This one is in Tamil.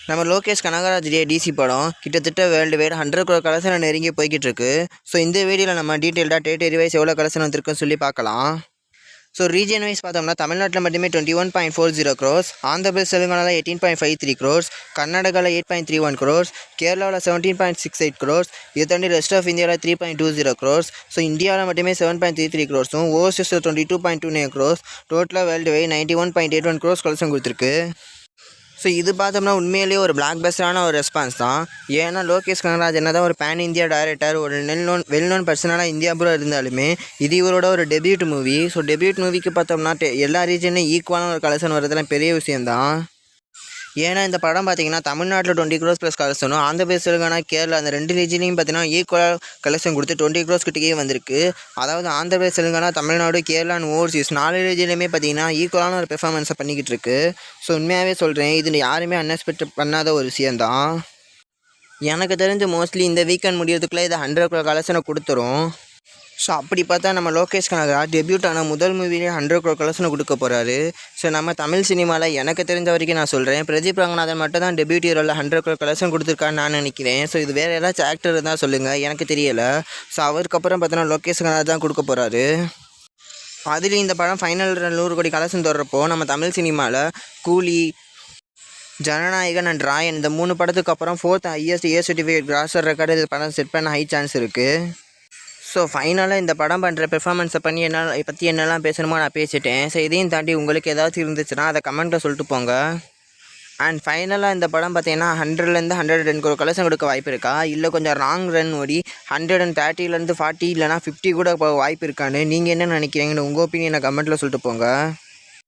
நம்ம லோகேஷ் கனகராஜுடைய டிசி படம் கிட்டத்தட்ட வேர்ல்டு வைட் 100 crore கலெக்ஷன் நெருங்கி போய்கிட்டு இருக்கு. ஸோ இந்த வீடியோவில் நம்ம டீட்டெயில்டாக டேட்டரி வைஸ் எவ்வளோ கலெக்ஷன் வந்திருக்குன்னு சொல்லி பார்க்கலாம். ஸோ ரீஜன் வைஸ் பார்த்தோம்னா தமிழ்நாட்டில் மட்டுமே 21.40 crores, ஆந்திர பிரதேஷ் தெலுங்கானாவில் 18.53 crores, கர்நாடகாவில் 8.31 crores, கேரளாவில் 17.68 crores, இதை தாண்டி ரெஸ்ட் ஆஃப் இந்தியாவில் 3.20 crores. ஸோ இந்தியாவில் மட்டுமே 7.33 crores, ஓவர்சீஸில் 22.29 crores, டோட்டலாக வேர்ல்டு வைட் 91.81 crores கலெக்ஷன் கொடுத்துருக்கு. ஸோ இது பார்த்தோம்னா உண்மையிலேயே ஒரு பிளாக் பஸ்டரான ஒரு ரெஸ்பான்ஸ் தான். ஏன்னா லோகேஷ் கனகராஜ் என்ன தான் ஒரு பேன் இந்தியா டைரக்டர், ஒரு வெல் நோன் பர்சனலாக இந்தியா பூரா இருந்தாலுமே இது இவரோட ஒரு டெபியூட் மூவி. ஸோ டெபியூட் மூவிக்கு பார்த்தோம்னா எல்லா ரீஜன்லையும் ஈக்குவலான ஒரு கலெக்ஷன் வரதுலாம் பெரிய விஷயந்தான். ஏன்னா இந்த படம் பார்த்தீங்கன்னா தமிழ்நாட்டில் 20 crores ப்ளஸ் கலெக்ஷனும், ஆந்திர பிரதேஷ் தெலுங்கானா கேரளா அந்த ரெண்டு ரீஜன்லையும் பார்த்தீங்கன்னா ஈக்குவலாக கலெக்ஷன் கொடுத்து 20 crores கிட்டே வந்திருக்கு. அதாவது ஆந்திர பிரதேஷ் தெலுங்கானா தமிழ்நாடு கேரளா அண்ட் ஓவர்சீஸ் 4 ரீஜன்லையுமே பார்த்தீங்கன்னா ஈக்குவலான ஒரு பெர்ஃபார்மன்ஸை பண்ணிக்கிட்டு இருக்கு. ஸோ உண்மையாகவே சொல்கிறேன், இது யாருமே அன்எக்ஸ்பெக்ட் பண்ணாத ஒரு விஷயந்தான். எனக்கு தெரிஞ்சு மோஸ்ட்லி இந்த வீக்கெண்ட் முடியறதுக்குள்ளே இதை 100 crore கலெக்ஷனை கொடுத்துரும். ஸோ அப்படி பார்த்தா நம்ம லோகேஷ் கனகராஜ் டெபியூட் ஆன முதல் மூவிலே 100 crore கலெக்ஷனை கொடுக்க போகிறாரு. ஸோ நம்ம தமிழ் சினிமாவில் எனக்கு தெரிஞ்ச வரைக்கும் நான் சொல்கிறேன், பிரதீப் ரங்கநாதன் மட்டும் தான் டெபியூட் ஹீரோவில் 100 crore கலெக்ஷன் கொடுத்துருக்கான்னு நான் நினைக்கிறேன். ஸோ இது வேறு ஏதாச்சும் ஆக்டர் தான் சொல்லுங்கள், எனக்கு தெரியலை. ஸோ அவருக்கப்புறம் பார்த்தோன்னா லோகேஷ் கனகராஜ் தான் கொடுக்க போகிறாரு. அதுலேயும் இந்த படம் ஃபைனல் 100 கோடி கலெக்ஷன் தொடரப்போ நம்ம தமிழ் சினிமாவில் கூலி, ஜனநாயகன் அண்ட் ராயன் இந்த 3 படத்துக்கு அப்புறம் 4th highest A certificate grosser record இது படம் செட் பண்ண ஹை சான்ஸ் இருக்குது. ஸோ ஃபைனலாக இந்த படம் பண்ணுற பெர்ஃபார்மன்ஸை பண்ணி பற்றி என்னெல்லாம் பேசணுமோ நான் பேசிட்டேன். ஸோ இதையும் தாண்டி உங்களுக்கு ஏதாச்சும் இருந்துச்சுன்னா அதை கமெண்ட்டில் சொல்லிட்டு போங்க. அண்ட் ஃபைனலாக இந்த படம் பார்த்தீங்கன்னா 100லேருந்து 110 crore கலெக்ஷன் கொடுக்க வாய்ப்பு இருக்கா, இல்லை கொஞ்சம் ராங் ரன் ஓடி 130லேருந்து 40 இல்லைனா 50 கூட வாய்ப்பு இருக்கான்னு நீங்கள் என்ன நினைக்கிறீங்கன்னு உங்கள் ஒப்பீனியனை கமெண்ட்டில் சொல்லிட்டு போங்க.